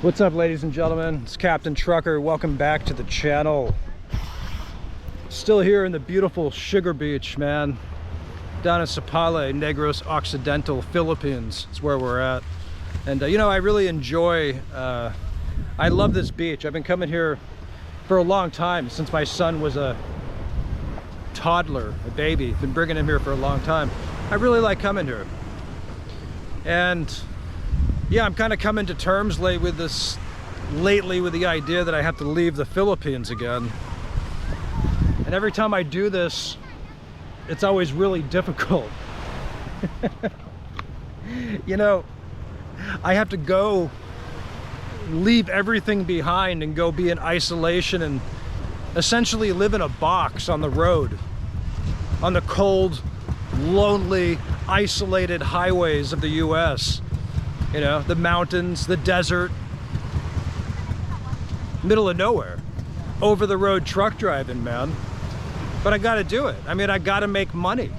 What's up, ladies and gentlemen? It's Captain Trucker. Welcome back to the channel. Still here in the beautiful Sugar Beach, man. Down in Sapale, Negros Occidental, Philippines. It's where we're at. And you know, I really enjoy, I love this beach. I've been coming here for a long time, since my son was a toddler, a baby. Been bringing him here for a long time. I really like coming here. And yeah, I'm kind of coming to terms lately with the idea that I have to leave the Philippines again. And every time I do this, it's always really difficult. You know, I have to go leave everything behind and go be in isolation and essentially live in a box on the road, on the cold, lonely, isolated highways of the US. You know, the mountains, the desert, middle of nowhere, over the road truck driving, man. But I gotta do it. I mean, I gotta make money.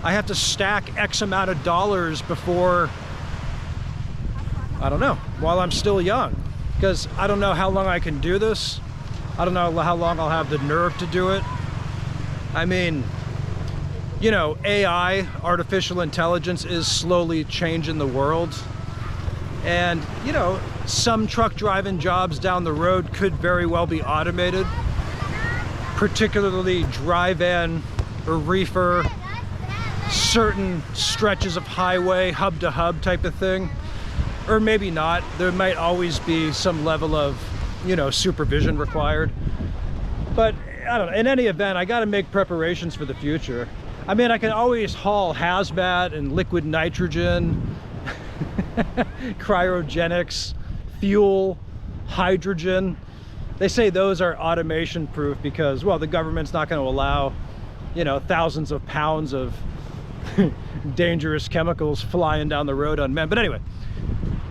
I have to stack X amount of dollars before, I don't know, while I'm still young. Because I don't know how long I can do this. I don't know how long I'll have the nerve to do it. I mean, you know, AI, artificial intelligence, is slowly changing the world. And, you know, some truck driving jobs down the road could very well be automated, particularly dry van or reefer, certain stretches of highway, hub to hub type of thing. Or maybe not. There might always be some level of, you know, supervision required. But I don't know, in any event, I got to make preparations for the future. I mean, I can always haul hazmat and liquid nitrogen, cryogenics, fuel, hydrogen. They say those are automation proof because, well, the government's not going to allow, you know, thousands of pounds of dangerous chemicals flying down the road unmanned. But anyway,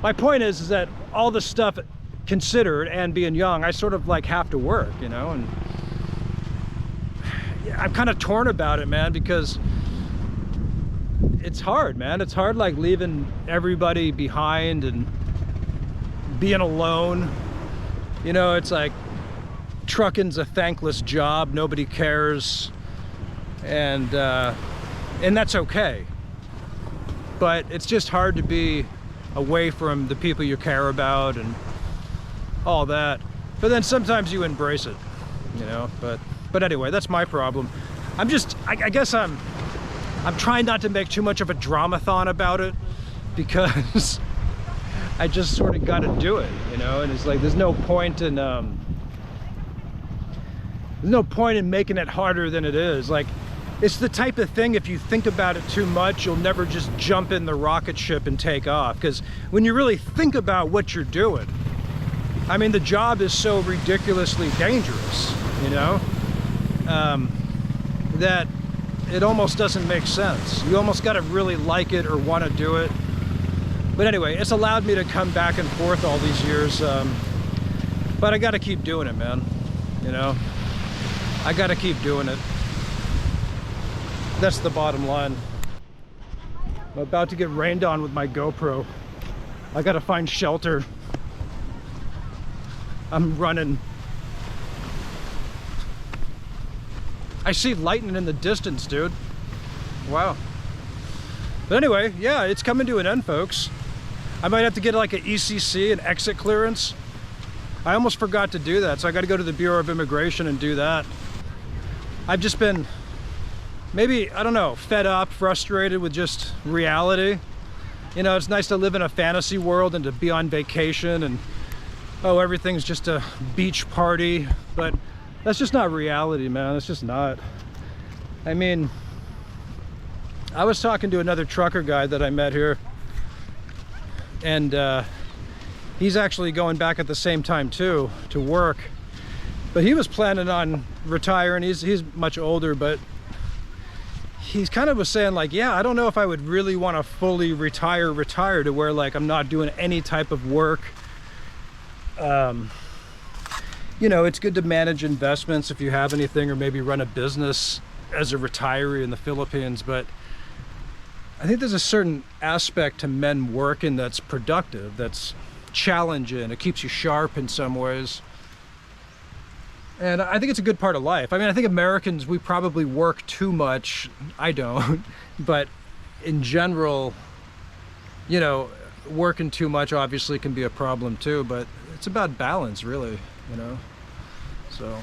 my point is that all the stuff considered, and being young, I sort of like have to work, you know, and I'm kind of torn about it, man, because it's hard, man. It's hard, like, leaving everybody behind and being alone. You know, it's like trucking's a thankless job. Nobody cares, and that's okay. But it's just hard to be away from the people you care about and all that. But then sometimes you embrace it, you know. But anyway, that's my problem. I guess I'm trying not to make too much of a dramathon about it, because I just sort of got to do it, you know. And it's like there's no point in making it harder than it is. Like, it's the type of thing, if you think about it too much, you'll never just jump in the rocket ship and take off. Because when you really think about what you're doing, I mean, the job is so ridiculously dangerous, you know, that it almost doesn't make sense. You almost got to really like it or want to do it. But anyway, it's allowed me to come back and forth all these years. But I got to keep doing it, man. You know, I got to keep doing it. That's the bottom line. I'm about to get rained on with my GoPro. I got to find shelter. I'm running. I see lightning in the distance, dude. Wow. But anyway, yeah, it's coming to an end, folks. I might have to get like an ECC, an exit clearance. I almost forgot to do that, so I got to go to the Bureau of Immigration and do that. I've just been, maybe, I don't know, fed up, frustrated with just reality. You know, it's nice to live in a fantasy world and to be on vacation and, oh, everything's just a beach party, but that's just not reality, man. It's just not. I mean, I was talking to another trucker guy that I met here, and he's actually going back at the same time too to work, but he was planning on retiring. He's much older, but he's kind of was saying, like, yeah, I don't know if I would really want to fully retire to where, like, I'm not doing any type of work. You know, it's good to manage investments if you have anything, or maybe run a business as a retiree in the Philippines, but I think there's a certain aspect to men working that's productive, that's challenging. It keeps you sharp in some ways. And I think it's a good part of life. I mean, I think Americans, we probably work too much. I don't. But in general, you know, working too much obviously can be a problem too, but it's about balance, really, you know. So,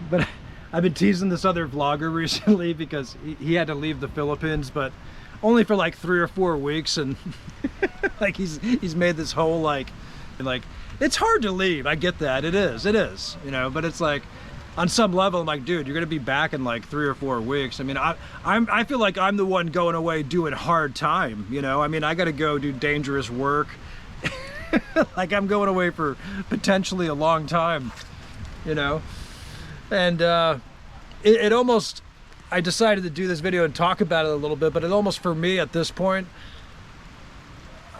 but I've been teasing this other vlogger recently because he had to leave the Philippines, but only for like 3 or 4 weeks, and like he's made this whole like it's hard to leave. I get that. It is, you know, but it's like on some level I'm like, dude, you're gonna be back in like 3 or 4 weeks. I mean, I feel like I'm the one going away doing hard time, you know. I mean, I gotta go do dangerous work. Like I'm going away for potentially a long time, you know. And it almost, I decided to do this video and talk about it a little bit, but it almost, for me at this point,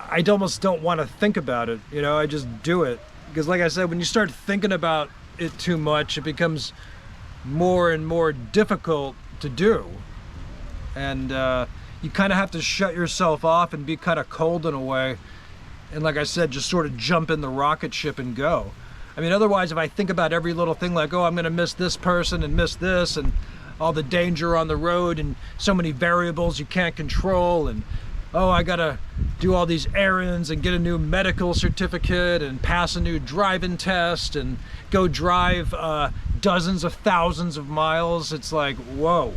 I almost don't want to think about it, you know. I just do it because, like I said, when you start thinking about it too much, it becomes more and more difficult to do, and you kind of have to shut yourself off and be kind of cold in a way, and like I said, just sort of jump in the rocket ship and go. I mean, otherwise, if I think about every little thing, like, oh, I'm gonna miss this person and miss this, and all the danger on the road and so many variables you can't control, and oh, I gotta do all these errands and get a new medical certificate and pass a new driving test and go drive dozens of thousands of miles. It's like, whoa.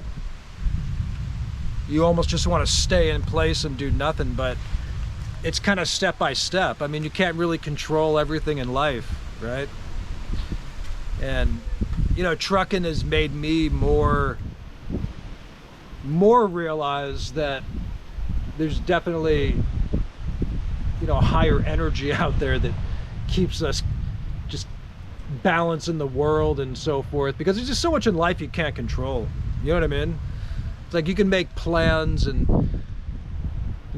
You almost just want to stay in place and do nothing, but it's kind of step by step. I mean, you can't really control everything in life, right? And, you know, trucking has made me more realize that there's definitely, you know, a higher energy out there that keeps us just balancing the world and so forth, because there's just so much in life you can't control. You know what I mean? It's like you can make plans and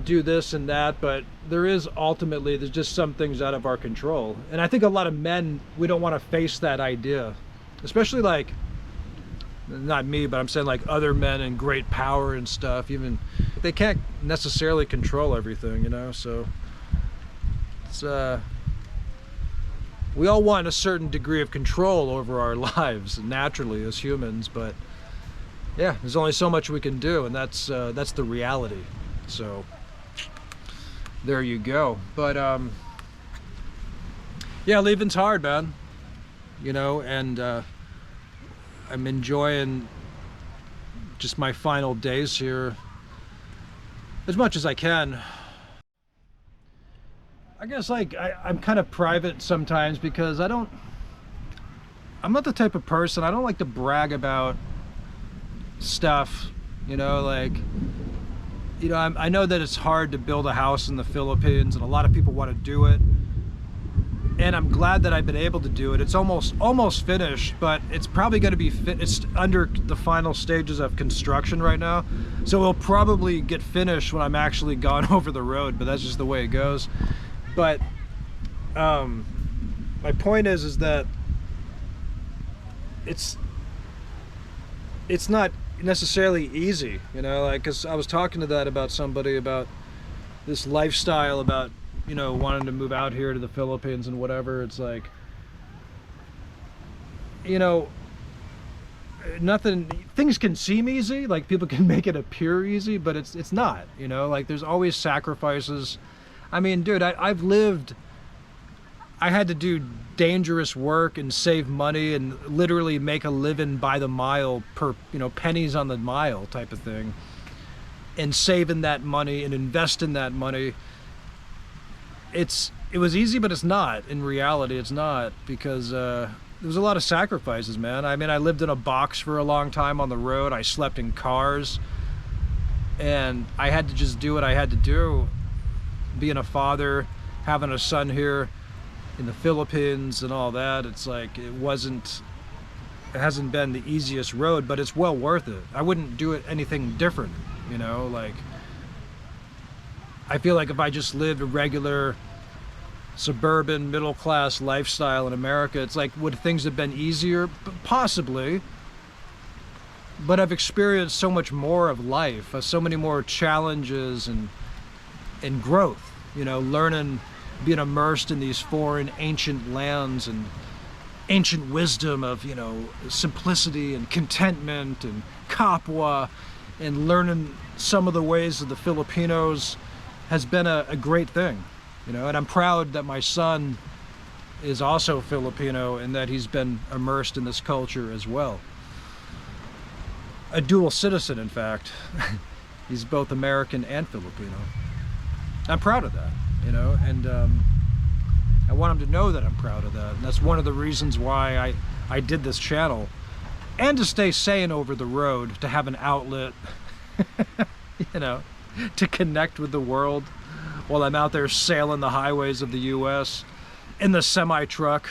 do this and that, but there's just some things out of our control. And I think a lot of men, we don't want to face that idea, especially like, not me, but I'm saying like other men in great power and stuff, even they can't necessarily control everything, you know. So it's we all want a certain degree of control over our lives naturally as humans, but yeah, there's only so much we can do, and that's the reality. So there you go. But yeah, leaving's hard, man, you know, and I'm enjoying just my final days here as much as I can. I guess like I'm kind of private sometimes because I'm not the type of person, I don't like to brag about stuff, you know, like, you know, I know that it's hard to build a house in the Philippines and a lot of people want to do it. And I'm glad that I've been able to do it. It's almost finished, but it's probably going to be it's under the final stages of construction right now. So it'll probably get finished when I'm actually gone over the road, but that's just the way it goes. But my point is that it's not necessarily easy, you know, like, because I was talking to that about somebody about this lifestyle, about, you know, wanting to move out here to the Philippines and whatever. It's like, you know, things can seem easy, like people can make it appear easy, but it's not, you know, like there's always sacrifices. I mean, dude, I had to do dangerous work and save money and literally make a living by the mile, per, you know, pennies on the mile type of thing, and saving that money and invest in that money. It was easy, but it's not. In reality, it's not, because there was a lot of sacrifices, man. I mean, I lived in a box for a long time on the road. I slept in cars, and I had to just do what I had to do. Being a father, having a son here in the Philippines and all that, it's like it hasn't been the easiest road, but it's well worth it. I wouldn't do it anything different, you know, like I feel like if I just lived a regular suburban middle-class lifestyle in America, it's like, would things have been easier? Possibly, but I've experienced so much more of life, so many more challenges and growth, you know, learning being immersed in these foreign ancient lands and ancient wisdom of, you know, simplicity and contentment and kapwa, and learning some of the ways of the Filipinos has been a great thing, you know. And I'm proud that my son is also Filipino and that he's been immersed in this culture as well. A dual citizen, in fact. He's both American and Filipino. I'm proud of that, you know, and I want him to know that I'm proud of that. And that's one of the reasons why I did this channel. And to stay sane over the road, to have an outlet, you know, to connect with the world while I'm out there sailing the highways of the US in the semi-truck.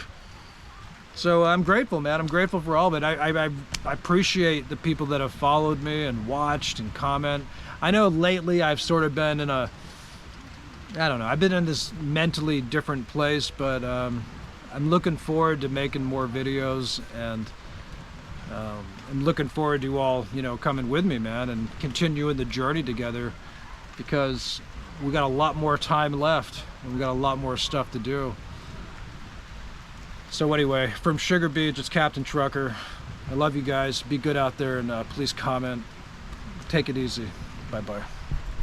So I'm grateful, man. I'm grateful for all of it. I appreciate the people that have followed me and watched and comment. I know lately I've sort of been in a, I don't know, I've been in this mentally different place, but I'm looking forward to making more videos, and I'm looking forward to you all, you know, coming with me, man, and continuing the journey together, because we got a lot more time left and we got a lot more stuff to do. So anyway, from Sugar Beach, it's Captain Trucker. I love you guys. Be good out there, and please comment. Take it easy. Bye-bye.